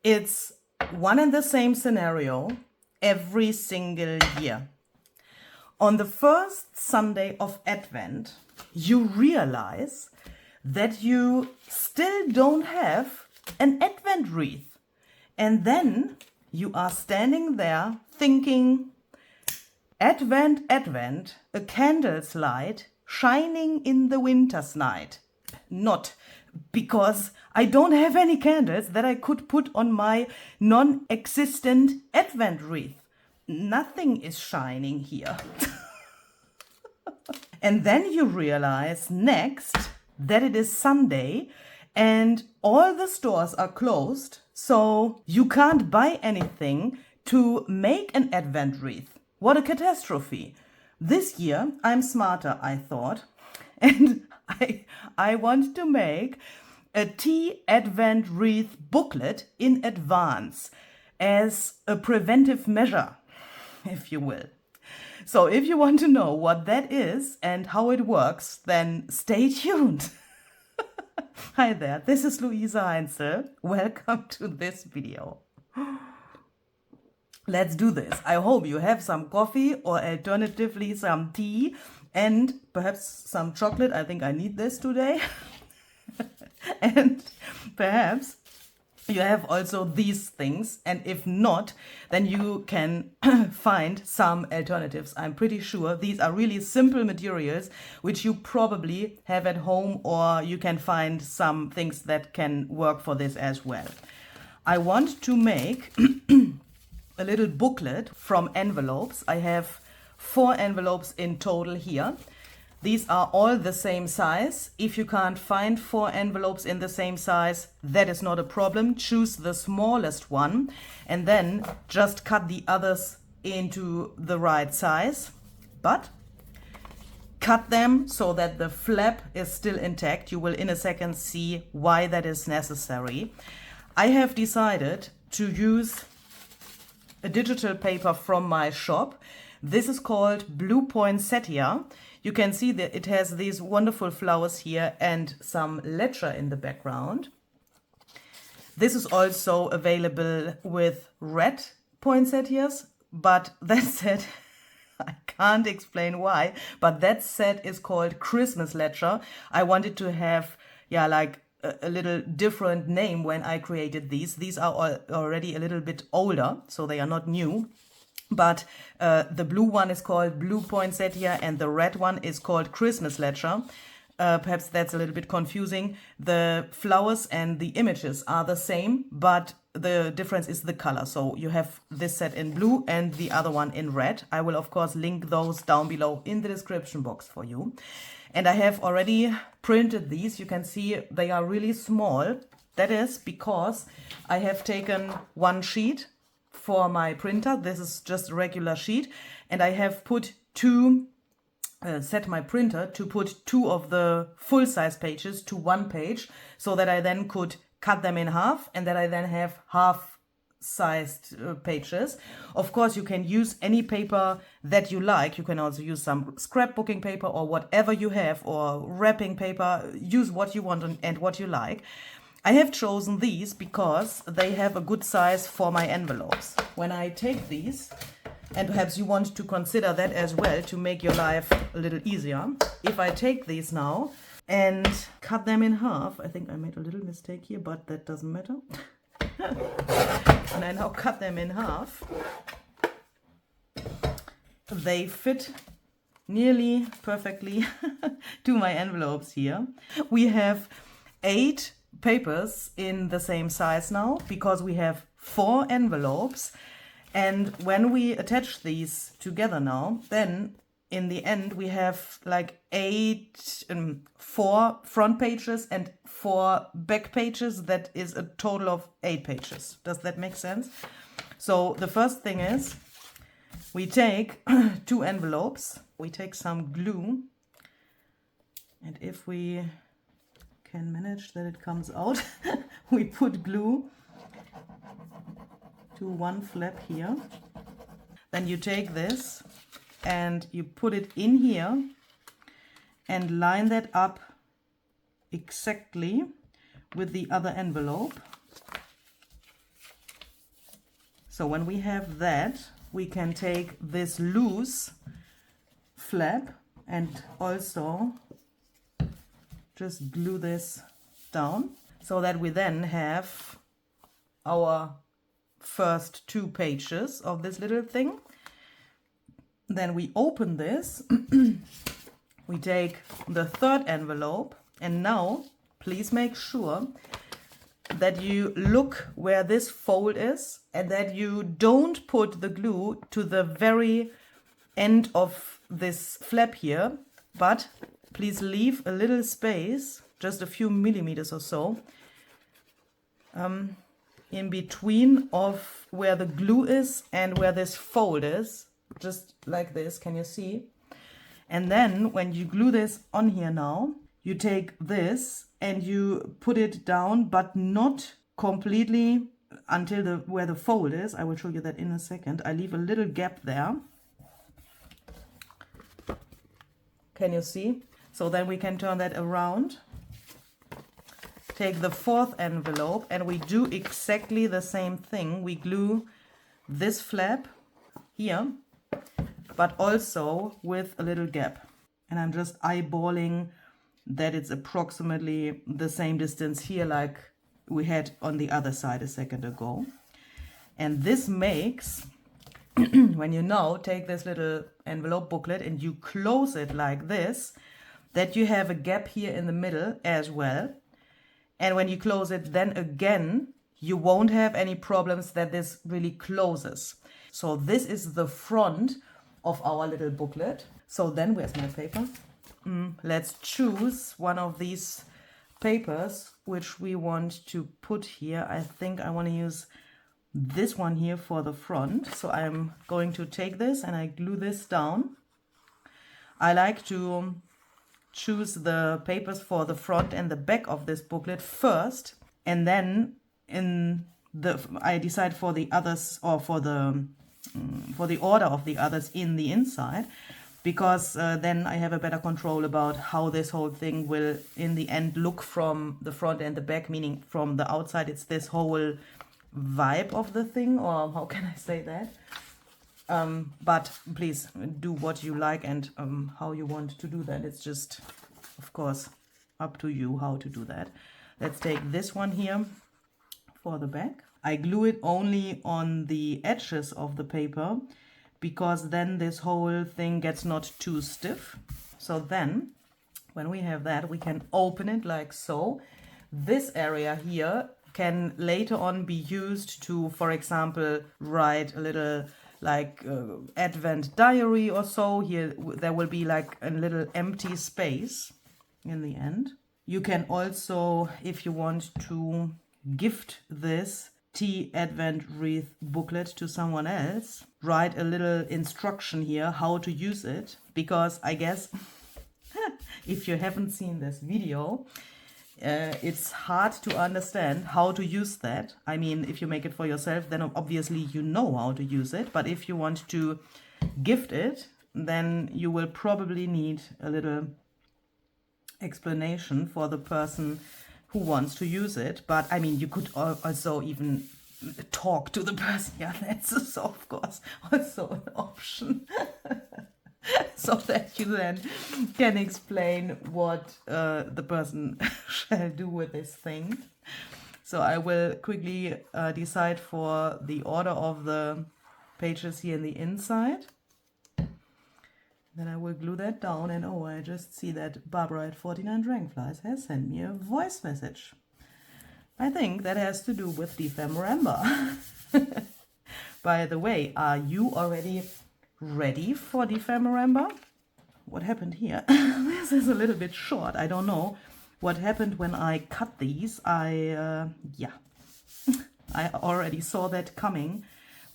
It's one and the same scenario every single year. On the first Sunday of Advent, you realize that you still don't have an Advent wreath. And then you are standing there thinking, Advent, Advent, a candle's light shining in the winter's night. Not because I don't have any candles that I could put on my non-existent Advent wreath. Nothing is shining here. And then you realize next that it is Sunday and all the stores are closed, so you can't buy anything to make an Advent wreath. What a catastrophe. This year I'm smarter, I thought, and I want to make a tea Advent wreath booklet in advance as a preventive measure, if you will. So if you want to know what that is and how it works, then stay tuned. Hi there, this is Luisa Heinzel. Welcome to this video. Let's do this. I hope you have some coffee or alternatively some tea and perhaps some chocolate. I think I need this today. And perhaps you have also these things, and if not, then you can find some alternatives. I'm pretty sure these are really simple materials which you probably have at home, or you can find some things that can work for this as well. I want to make a little booklet from envelopes. I have 4 envelopes in total here. These are all the same size. If you can't find 4 envelopes in the same size, that is not a problem. Choose the smallest one and then just cut the others into the right size. But cut them so that the flap is still intact. You will in a second see why that is necessary. I have decided to use a digital paper from my shop. This is called blue Poinsettia. You can see that it has these wonderful flowers here and some ledger in the background. This is also available with red poinsettias, but that said, I can't explain why, but that set is called Christmas ledger. I wanted to have, like a little different name when I created these. These are already a little bit older, so they are not new. But the blue one is called blue poinsettia and the red one is called Christmas ledger. Perhaps that's a little bit confusing. The flowers and the images are the same, but the difference is the color. So you have this set in blue and the other one in red. I will of course link those down below in the description box for you. And I have already printed these. You can see they are really small. That is because I have taken one sheet for my printer. This is just a regular sheet, and I have put set my printer to put 2 of the full-size pages to 1 page, so that I then could cut them in half and that I then have half-sized pages. Of course, you can use any paper that you like. You can also use some scrapbooking paper or whatever you have, or wrapping paper. Use what you want and what you like. I have chosen these because they have a good size for my envelopes. When I take these, and perhaps you want to consider that as well to make your life a little easier. If I take these now and cut them in half, I think I made a little mistake here, but that doesn't matter. And I now cut them in half. They fit nearly perfectly to my envelopes here. We have 8 papers in the same size now because we have 4 envelopes, and when we attach these together now, then in the end we have like 4 front pages and 4 back pages. That is a total of 8 pages. Does that make sense? So the first thing is we take 2 envelopes, we take some glue, and if we can manage that it comes out, we put glue to one flap here. Then you take this and you put it in here and line that up exactly with the other envelope. So when we have that, we can take this loose flap and also just glue this down so that we then have our first 2 pages of this little thing. Then we open this, we take the 3rd envelope, and now please make sure that you look where this fold is and that you don't put the glue to the very end of this flap here, but please leave a little space, just a few millimeters or so, in between of where the glue is and where this fold is, just like this, can you see? And then when you glue this on here now, you take this and you put it down, but not completely until where the fold is. I will show you that in a second. I leave a little gap there. Can you see? So then we can turn that around. Take the 4th envelope and we do exactly the same thing. We glue this flap here, but also with a little gap. And I'm just eyeballing that it's approximately the same distance here like we had on the other side a second ago. And this makes, when you now take this little envelope booklet and you close it like this, that you have a gap here in the middle as well. And when you close it, then again, you won't have any problems that this really closes. So this is the front of our little booklet. So then, where's my paper? Let's choose one of these papers which we want to put here. I think I want to use this one here for the front. So I'm going to take this and I glue this down. I like to choose the papers for the front and the back of this booklet first, and then I decide for the others, or for the order of the others in the inside, because then I have a better control about how this whole thing will in the end look from the front and the back, meaning from the outside it's this whole vibe of the thing, or how can I say that? But please do what you like and how you want to do that. It's just, of course, up to you how to do that. Let's take this one here for the back. I glue it only on the edges of the paper because then this whole thing gets not too stiff. So then, when we have that, we can open it like so. This area here can later on be used to, for example, write a little like Advent diary or so. Here there will be like a little empty space in the end. You can also, if you want to gift this tea Advent wreath booklet to someone else, write a little instruction here how to use it, because I guess if you haven't seen this video, it's hard to understand how to use that. I mean, if you make it for yourself, then obviously you know how to use it. But if you want to gift it, then you will probably need a little explanation for the person who wants to use it. But I mean, you could also even talk to the person. Yeah, that's of course also an option. So that you then can explain what the person shall do with this thing. So I will quickly decide for the order of the pages here in the inside. Then I will glue that down, and oh, I just see that Barbara at 49 Dragonflies has sent me a voice message. I think that has to do with December. By the way, are you already ready for December? What happened here? This is a little bit short. I don't know what happened when I cut these. I already saw that coming,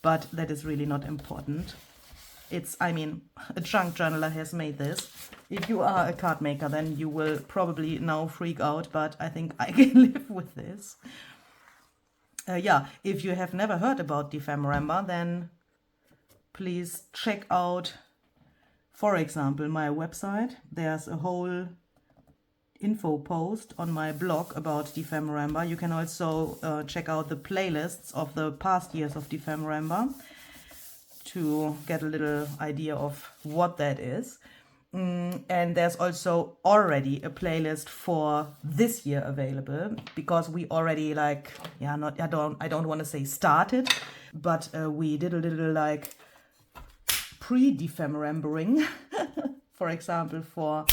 but that is really not important. It's, I mean, a junk journaler has made this. If you are a card maker, then you will probably now freak out, but I think I can live with this. Yeah, if you have never heard about December, then please check out, for example, my website. There's a whole info post on my blog about Defemoramba. You can also check out the playlists of the past years of Defemoramba to get a little idea of what that is. And there's also already a playlist for this year available, because we already I don't want to say started, but we did a little like pre-defemorambering, for example, for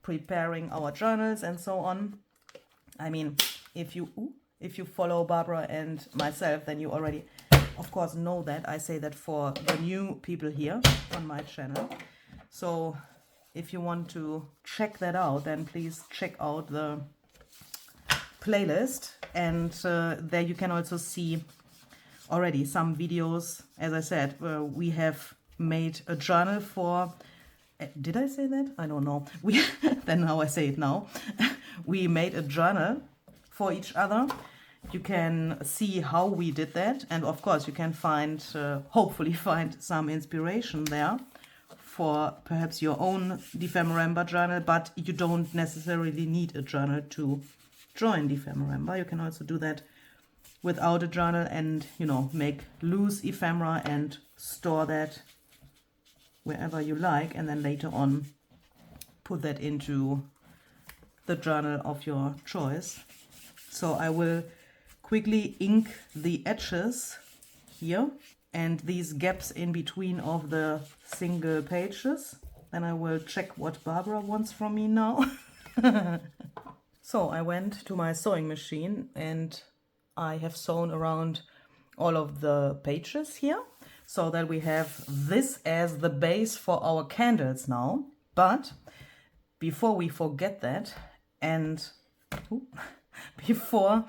preparing our journals and so on. I mean, if you follow Barbara and myself, then you already, of course, know that. I say that for the new people here on my channel. So if you want to check that out, then please check out the playlist, and there you can also see already some videos. As I said, we have made a journal for, did I say that? I don't know. Then now I say it now. We made a journal for each other. You can see how we did that, and of course you can find, hopefully find some inspiration there for perhaps your own Defemoramba journal, but you don't necessarily need a journal to join Defemoramba. You can also do that without a journal and, you know, make loose ephemera and store that wherever you like, and then later on put that into the journal of your choice. So I will quickly ink the edges here and these gaps in between of the single pages. Then I will check what Barbara wants from me now. So I went to my sewing machine and I have sewn around all of the pages here, so that we have this as the base for our candles now. But before we forget that, and before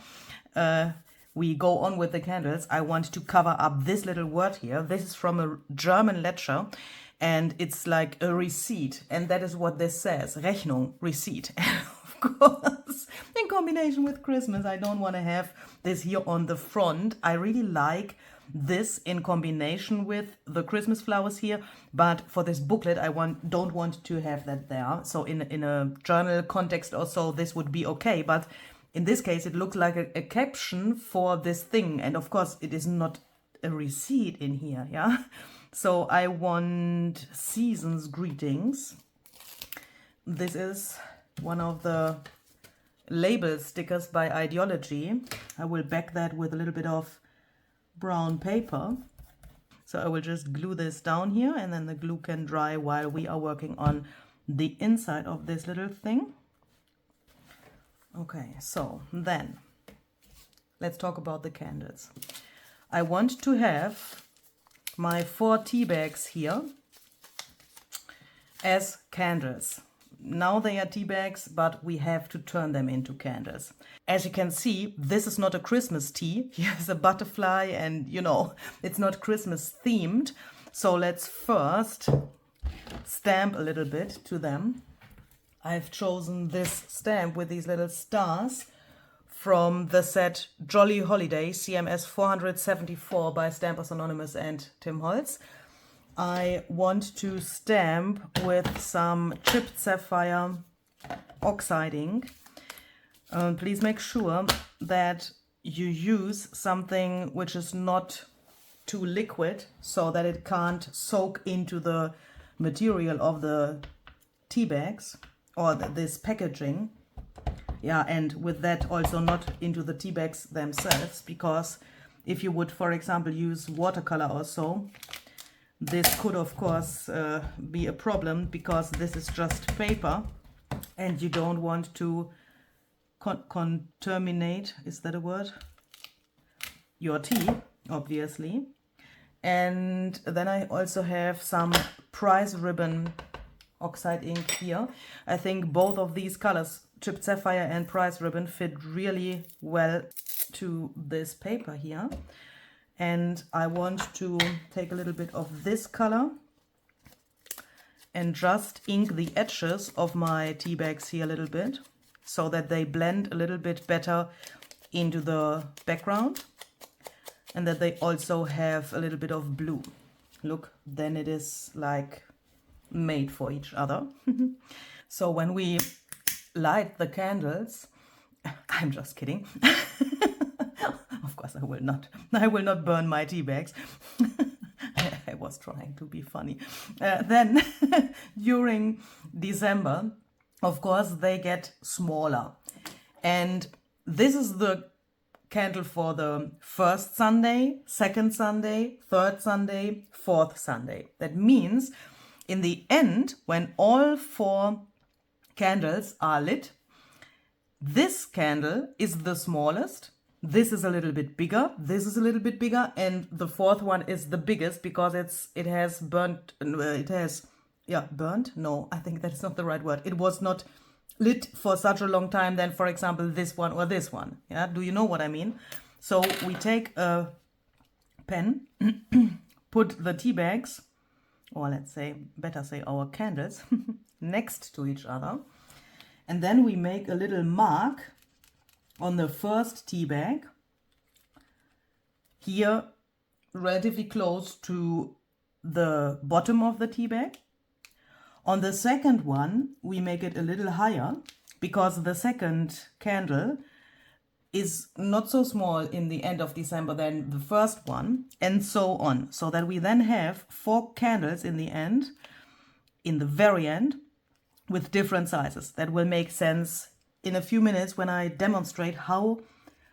we go on with the candles, I want to cover up this little word here. This is from a German ledger, and it's like a receipt, and that is what this says, Rechnung, receipt. Of course, in combination with Christmas, I don't want to have this here on the front. I really like this in combination with the Christmas flowers here, but for this booklet I don't want to have that there. So in a journal context or so, this would be okay, but in this case it looks like a caption for this thing, and of course it is not a receipt in here, yeah. So I want season's greetings. This is one of the label stickers by Ideology. I will back that with a little bit of brown paper. So I will just glue this down here, and then the glue can dry while we are working on the inside of this little thing. Okay, so then let's talk about the candles. I want to have my 4 tea bags here as candles. Now they are tea bags, but we have to turn them into candles. As you can see, this is not a Christmas tea. Here's a butterfly, and you know, it's not Christmas themed. So let's first stamp a little bit to them. I've chosen this stamp with these little stars from the set Jolly Holiday CMS 474 by Stampers Anonymous and Tim Holtz. I want to stamp with some chipped sapphire oxide ink. Please make sure that you use something which is not too liquid, so that it can't soak into the material of the tea bags or this packaging. Yeah, and with that also not into the tea bags themselves, because if you would, for example, use watercolor or so, this could of course be a problem, because this is just paper and you don't want to contaminate, is that a word? Your tea, obviously. And then I also have some prize ribbon oxide ink here. I think both of these colors, chipped sapphire and prize ribbon, fit really well to this paper here. And I want to take a little bit of this color and just ink the edges of my tea bags here a little bit, so that they blend a little bit better into the background, and that they also have a little bit of blue. Look, then it is like made for each other. So when we light the candles. I'm just kidding. Of course I will not. I will not burn my tea bags. I was trying to be funny. Then during December, of course, they get smaller. And this is the candle for the first Sunday, second Sunday, third Sunday, fourth Sunday. That means in the end, when all 4 candles are lit, this candle is the smallest. This is a little bit bigger. This is a little bit bigger. And the fourth one is the biggest because it has burnt. Burnt? No, I think that's not the right word. It was not lit for such a long time than, for example, this one or this one. Yeah, do you know what I mean? So we take a pen, put the tea bags, or let's say, better say our candles, next to each other. And then we make a little mark on the first tea bag, here relatively close to the bottom of the tea bag. On the second one, we make it a little higher because the second candle is not so small in the end of December than the first one, and so on. So that we then have 4 candles in the end, in the very end, with different sizes. That will make sense in a few minutes when I demonstrate how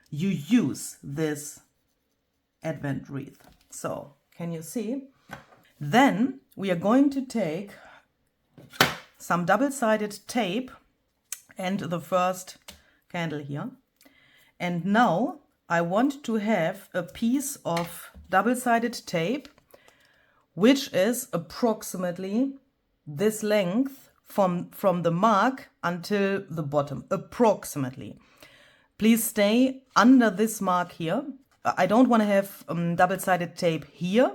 you use this Advent wreath. So, can you see? Then we are going to take some double-sided tape and the first candle here. And now I want to have a piece of double-sided tape which is approximately this length from the mark until the bottom, approximately. Please stay under this mark here. I don't want to have double-sided tape here,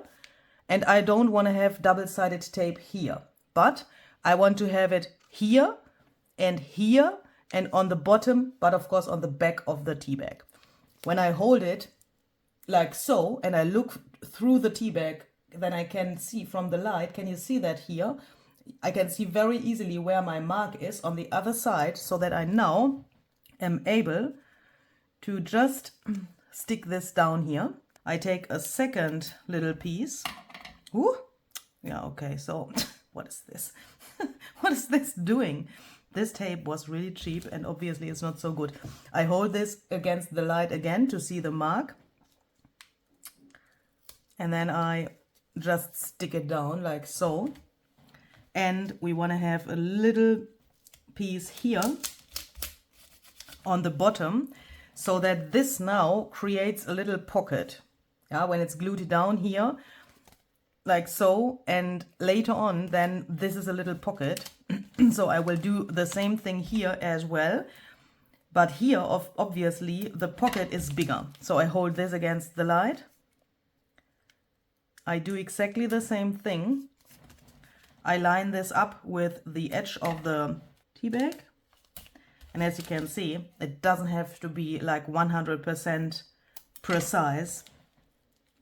and I don't want to have double-sided tape here, but I want to have it here and on the bottom, but of course on the back of the tea bag. When I hold it like so and I look through the tea bag, then I can see from the light, can you see that here? I can see very easily where my mark is on the other side, so that I now am able to just stick this down here. I take a second little piece. Ooh. Yeah, okay, so what is this? What is this doing? This tape was really cheap and obviously it's not so good. I hold this against the light again to see the mark. And then I just stick it down like so. And we want to have a little piece here on the bottom, so that this now creates a little pocket. Yeah, when it's glued down here, like so, and later on, then this is a little pocket. So I will do the same thing here as well. But here, obviously, the pocket is bigger. So I hold this against the light. I do exactly the same thing. I line this up with the edge of the tea bag. And as you can see, it doesn't have to be like 100% precise,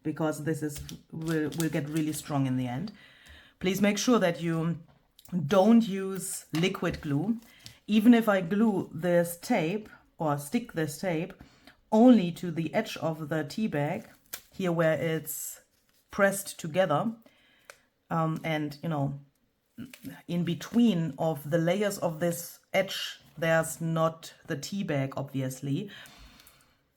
because this will get really strong in the end. Please make sure that you don't use liquid glue. Even if I glue this tape or stick this tape only to the edge of the tea bag, here where it's pressed together, and you know, in between of the layers of this edge, there's not the tea bag, obviously,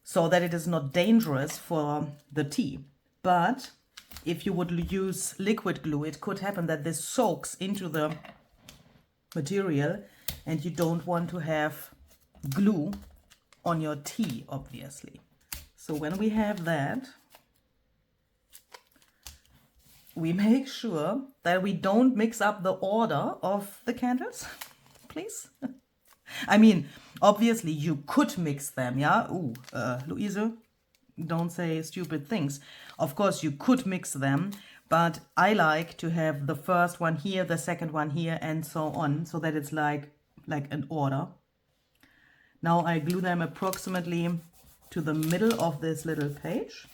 so that it is not dangerous for the tea. But if you would use liquid glue, it could happen that this soaks into the material, and you don't want to have glue on your tea, obviously. So when we have that, we make sure that we don't mix up the order of the candles, please. I mean, obviously you could mix them, yeah? Ooh, Louise, don't say stupid things. Of course you could mix them, but I like to have the first one here, the second one here, and so on, so that it's like an order. Now I glue them approximately to the middle of this little page,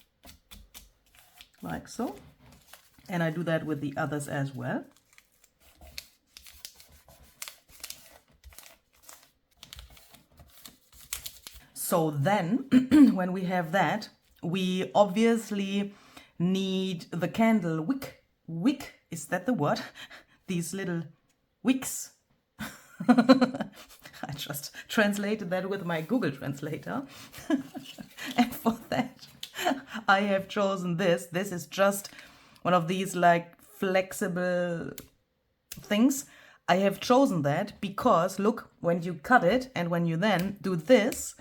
like so. And I do that with the others as well. So then, when we have that, we obviously need the candle wick. Wick, is that the word? These little wicks. I just translated that with my Google translator. And for that, I have chosen this. This is just one of these like flexible things. I have chosen that because, look, when you cut it and when you then do this,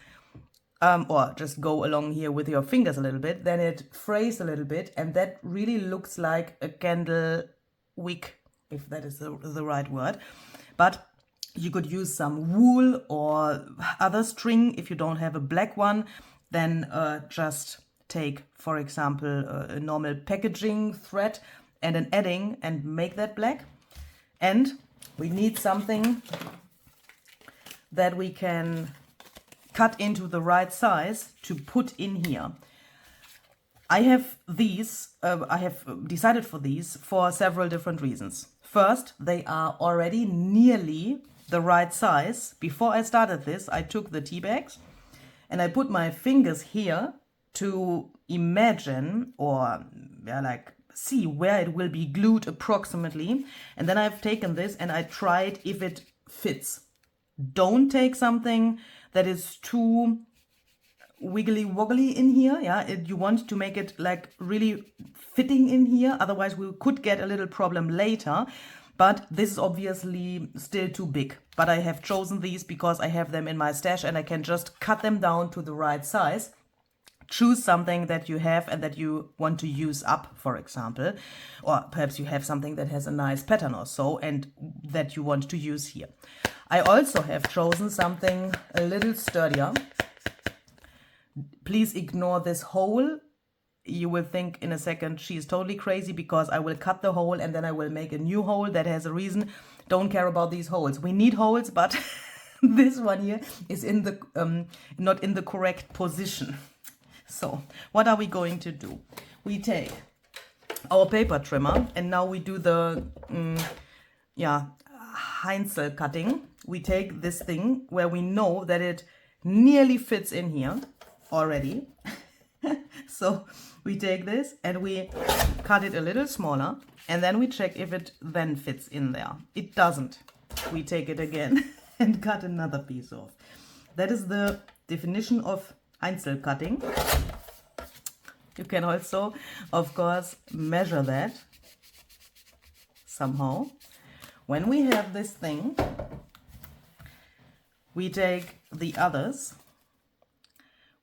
or just go along here with your fingers a little bit, then it frays a little bit, and that really looks like a candle wick, if that is the right word. But you could use some wool or other string. If you don't have a black one, then just take, for example, a normal packaging thread and an edding and make that black. And we need something that we can cut into the right size to put in here. I have these, I have decided for these for several different reasons. First, they are already nearly the right size. Before I started this, I took the tea bags and I put my fingers here to imagine or like see where it will be glued approximately. And then I've taken this and I tried if it fits. Don't take something that is too wiggly woggly in here. Yeah, you want to make it like really fitting in here. Otherwise we could get a little problem later. But this is obviously still too big. But I have chosen these because I have them in my stash and I can just cut them down to the right size. Choose something that you have and that you want to use up, for example. Or perhaps you have something that has a nice pattern or so and that you want to use here. I also have chosen something a little sturdier. Please ignore this hole. You will think in a second she is totally crazy because I will cut the hole and then I will make a new hole that has a reason. Don't care about these holes. We need holes, but this one here is in the not in the correct position. So what are we going to do? We take our paper trimmer and now we do the Heinzel cutting. We take this thing where we know that it nearly fits in here already. So we take this and we cut it a little smaller and then we check if it then fits in there. It doesn't. We take it again and cut another piece off. That is the definition of Heinzel cutting. You can also, of course, measure that somehow. When we have this thing, we take the others.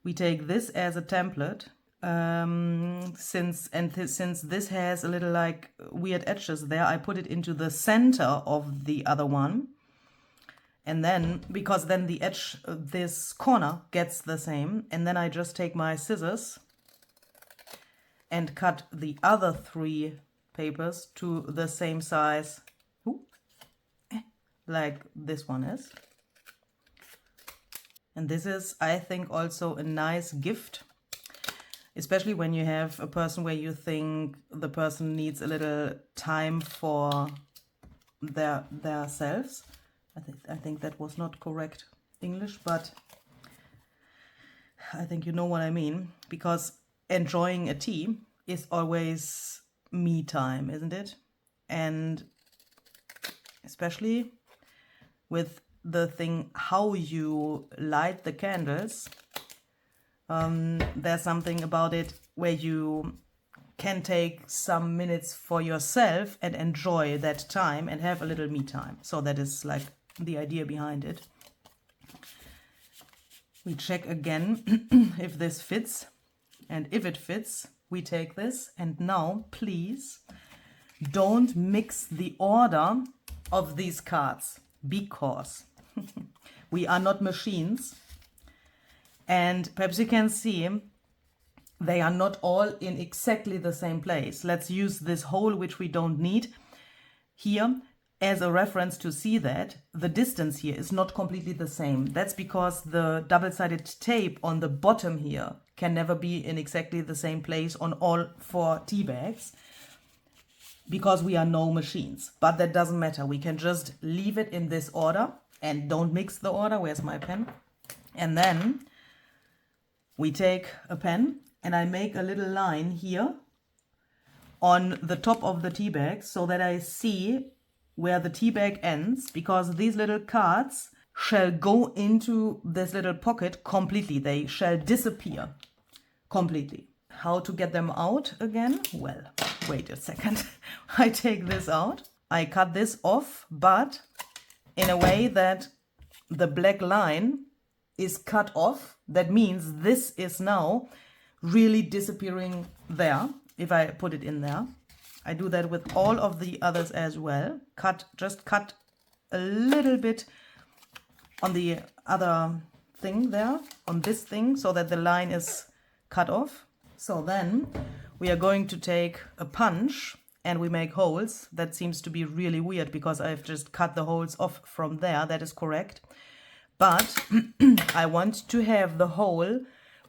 We take this as a template. Since this has a little like weird edges there, I put it into the center of the other one. And then, because then the edge, this corner gets the same. And then I just take my scissors and cut the other 3 papers to the same size, like this one is. And this is, I think, also a nice gift, especially when you have a person where you think the person needs a little time for their selves. I think that was not correct English, but I think you know what I mean, because enjoying a tea is always me time, isn't it? And especially with the thing how you light the candles, there's something about it where you can take some minutes for yourself and enjoy that time and have a little me time. So that is like the idea behind it. We check again if this fits, and if it fits, we take this. And now, please, don't mix the order of these cards, because we are not machines. And perhaps you can see they are not all in exactly the same place. Let's use this hole, which we don't need here, as a reference to see that the distance here is not completely the same. That's because the double-sided tape on the bottom here can never be in exactly the same place on all 4 tea bags, because we are no machines. But that doesn't matter. We can just leave it in this order and don't mix the order. Where's my pen? And then we take a pen and I make a little line here on the top of the tea bag so that I see where the tea bag ends, because these little cards shall go into this little pocket completely. They shall disappear completely. How to get them out again? Well, wait a second. I take this out. I cut this off, but in a way that the black line is cut off. That means this is now really disappearing there if I put it in there. I do that with all of the others as well. Just cut a little bit on the other thing there, on this thing, so that the line is cut off. So then we are going to take a punch and we make holes. That seems to be really weird because I've just cut the holes off from there. That is correct. But I want to have the hole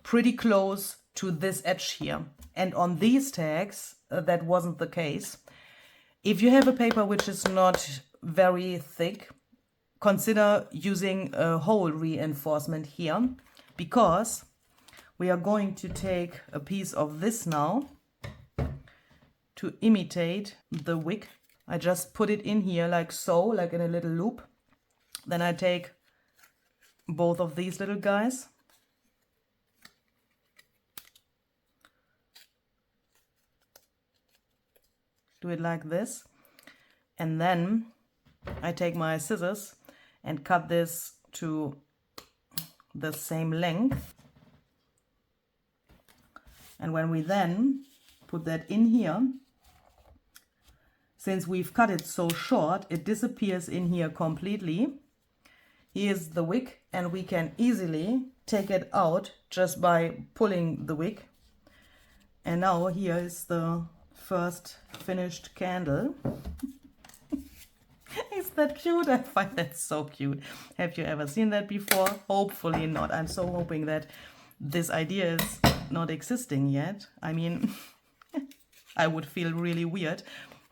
pretty close to this edge here. And on these tags, that wasn't the case. If you have a paper which is not very thick, consider using a hole reinforcement here, because we are going to take a piece of this now to imitate the wick. I just put it in here like so, like in a little loop. Then I take both of these little guys. Do it like this. And then I take my scissors and cut this to the same length. And when we then put that in here, since we've cut it so short, it disappears in here completely. Here's the wick, and we can easily take it out just by pulling the wick. And now here is the first finished candle. Is that cute? I find that so cute. Have you ever seen that before? Hopefully not. I'm so hoping that this idea is not existing yet. I mean, I would feel really weird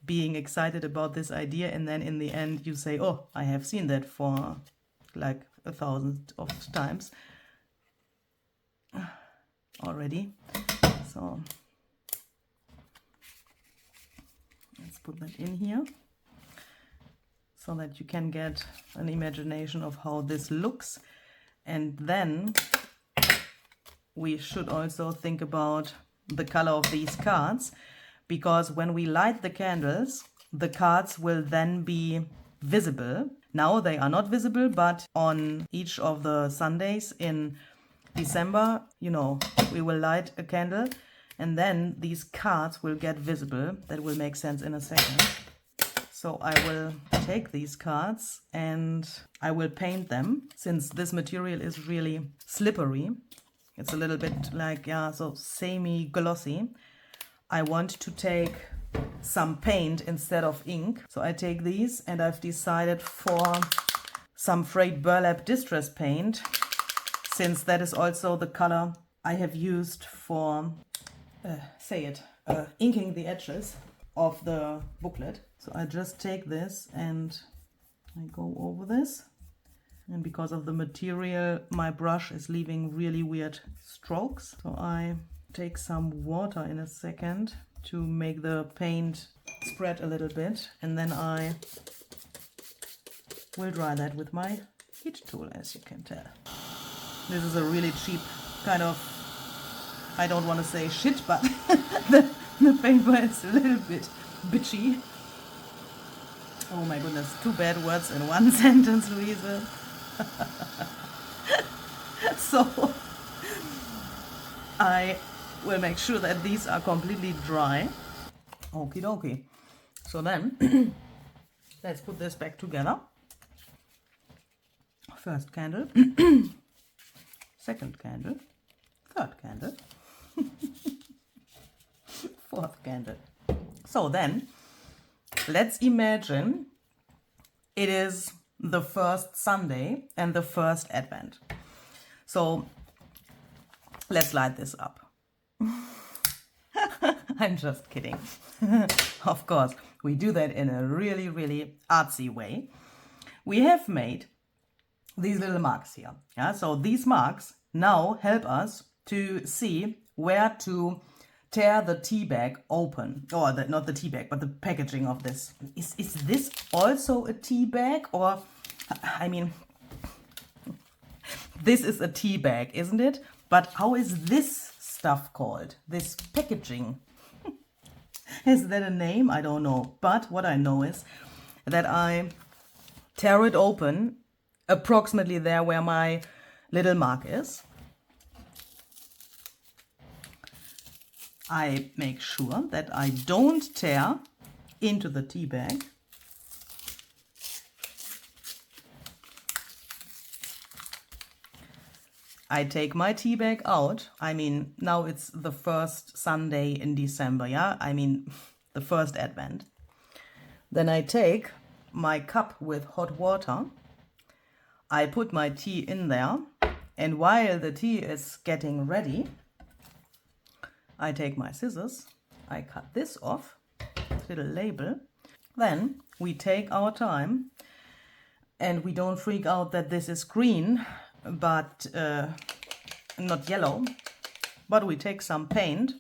being excited about this idea and then in the end you say, oh, I have seen that for like 1,000 of times already. So let's put that in here so that you can get an imagination of how this looks. And then we should also think about the color of these cards, because when we light the candles, the cards will then be visible. Now they are not visible, but on each of the Sundays in December, you know, we will light a candle and then these cards will get visible. That will make sense in a second. So I will take these cards and I will paint them. Since this material is really slippery, it's a little bit like, yeah, so semi-glossy, I want to take some paint instead of ink. So I take these and I've decided for some frayed burlap distress paint, since that is also the color I have used for, inking the edges of the booklet. So I just take this and I go over this. And because of the material, my brush is leaving really weird strokes. So I take some water in a second to make the paint spread a little bit. And then I will dry that with my heat tool, as you can tell. This is a really cheap kind of, I don't want to say shit, but the paper is a little bit bitchy. Oh my goodness, 2 bad words in one sentence, Louise. So I will make sure that these are completely dry. Okie dokie. So then let's put this back together. First candle, second candle, third candle, fourth candle. So then let's imagine it is the first Sunday and the first Advent. So let's light this up. I'm just kidding. Of course, we do that in a really, really artsy way. We have made these little marks here. Yeah, so these marks now help us to see where to tear the tea bag open, or not the tea bag, but the packaging of this. Is this also a tea bag? Or, I mean, this is a tea bag, isn't it? But how is this stuff called? This packaging? Is that a name? I don't know. But what I know is that I tear it open approximately there where my little mark is. I make sure that I don't tear into the tea bag. I take my tea bag out. I mean, now it's the first Sunday in December, yeah? I mean, the first Advent. Then I take my cup with hot water. I put my tea in there. And while the tea is getting ready, I take my scissors. I cut this off, little label. Then we take our time and we don't freak out that this is green, but not yellow. But we take some paint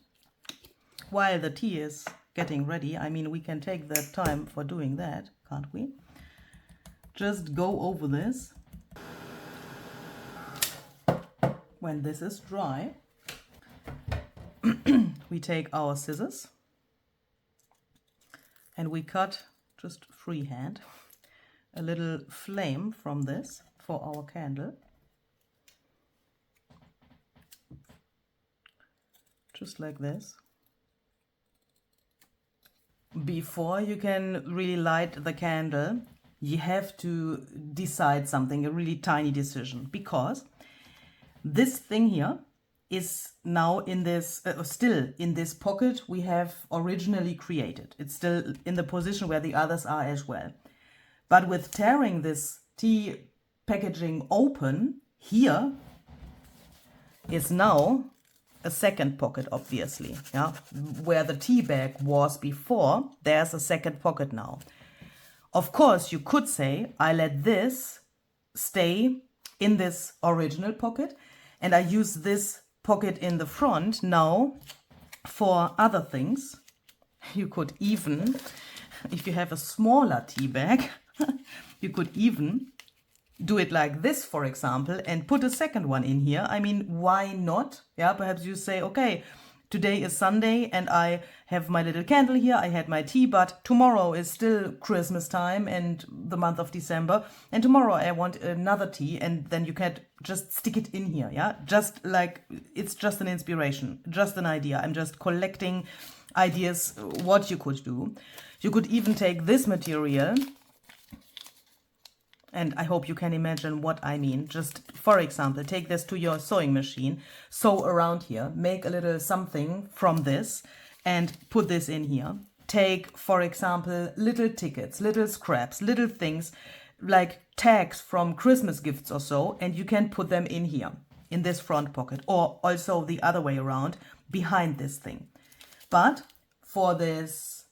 while the tea is getting ready. I mean, we can take the time for doing that, can't we? Just go over this. When this is dry, we take our scissors and we cut, just freehand, a little flame from this for our candle. Just like this. Before you can really light the candle, you have to decide something, a really tiny decision, because this thing here is now in this, still in this pocket we have originally created. It's still in the position where the others are as well. But with tearing this tea packaging open, here is now a second pocket, obviously. Yeah, where the tea bag was before, there's a second pocket now. Of course, you could say, I let this stay in this original pocket, and I use this pocket in the front now for other things. You could even, if you have a smaller tea bag, you could even do it like this, for example, and put a second one in here. I mean, why not? Yeah, perhaps you say, okay, today is Sunday and I have my little candle here, I had my tea, but tomorrow is still Christmas time and the month of December, and tomorrow I want another tea, and then you can just stick it in here, yeah? Just like, it's just an inspiration, just an idea. I'm just collecting ideas what you could do. You could even take this material, and I hope you can imagine what I mean. Just, for example, take this to your sewing machine, sew around here, make a little something from this, and put this in here. Take, for example, little tickets, little scraps, little things, like tags from Christmas gifts or so, and you can put them in here, in this front pocket, or also the other way around, behind this thing. But for this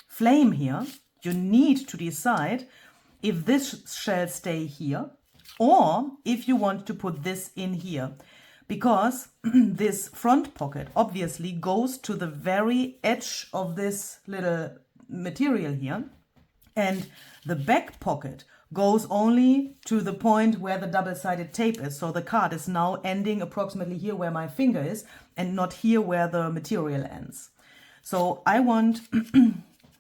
flame here, you need to decide if this shall stay here or if you want to put this in here, because this front pocket obviously goes to the very edge of this little material here, and the back pocket goes only to the point where the double-sided tape is. So the card is now ending approximately here where my finger is and not here where the material ends. So I want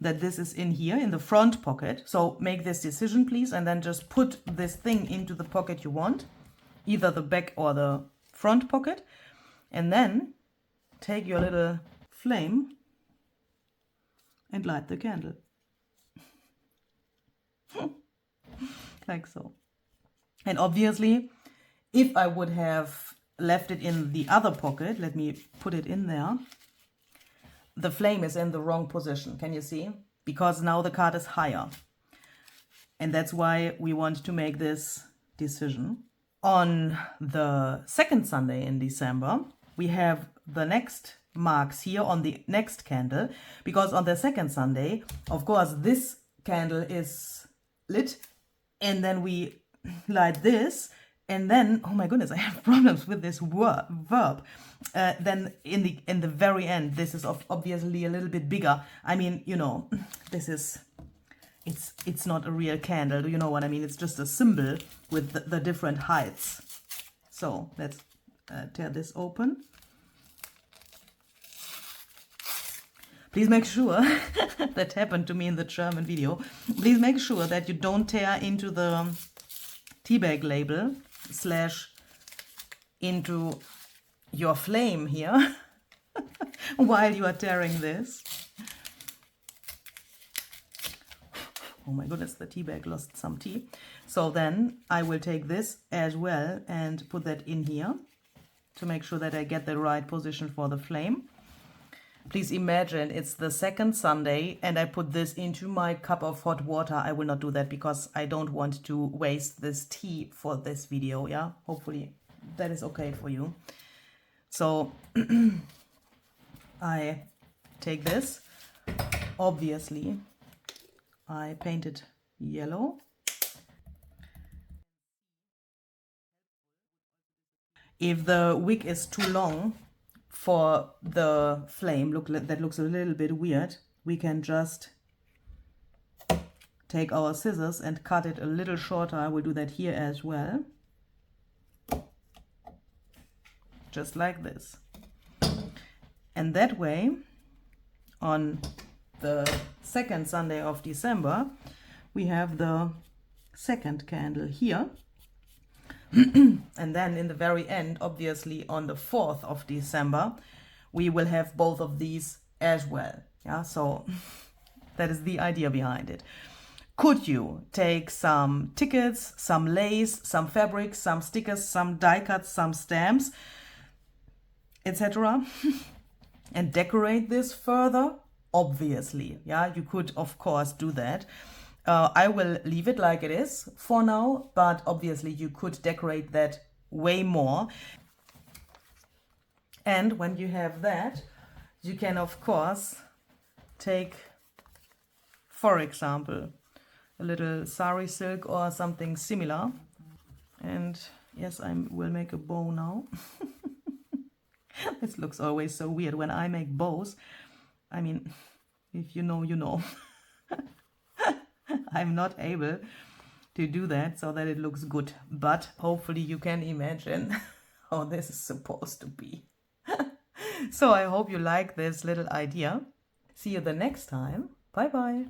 that this is in here in the front pocket. So make this decision, please, and then just put this thing into the pocket you want, either the back or the front pocket, and then take your little flame and light the candle. Like so. And obviously, if I would have left it in the other pocket, let me put it in there, the flame is in the wrong position. Can you see? Because now the card is higher. And that's why we want to make this decision. On the second Sunday in December, we have the next marks here on the next candle, because on the second Sunday, of course, this candle is lit, and then we light this, And then, oh my goodness, I have problems with this verb. Then in the very end, this is obviously a little bit bigger. I mean, you know, this is, it's not a real candle. Do you know what I mean? It's just a symbol with the different heights. So let's tear this open. Please make sure, that happened to me in the German video, please make sure that you don't tear into the tea bag label / into your flame here while you are tearing this. Oh my goodness, the tea bag lost some tea. So then I will take this as well and put that in here to make sure that I get the right position for the flame. Please imagine it's the second Sunday and I put this into my cup of hot water. I will not do that because I don't want to waste this tea for this video, yeah? Hopefully that is okay for you. So I take this. Obviously, I paint it yellow. If the wick is too long for the flame, that looks a little bit weird, we can just take our scissors and cut it a little shorter. I will do that here as well. Just like this. And that way, on the second Sunday of December, we have the second candle here. And then in the very end, obviously on the 4th of December, we will have both of these as well. Yeah, so that is the idea behind it. Could you take some tickets, some lace, some fabric, some stickers, some die cuts, some stamps, etc. and decorate this further? Obviously, yeah, you could of course do that. I will leave it like it is for now, but obviously you could decorate that way more. And when you have that, you can of course take, for example, a little sari silk or something similar. And yes, I will make a bow now. This looks always so weird when I make bows. I mean, if you know, you know. I'm not able to do that so that it looks good, but hopefully you can imagine how this is supposed to be. So I hope you like this little idea. See you the next time. Bye bye.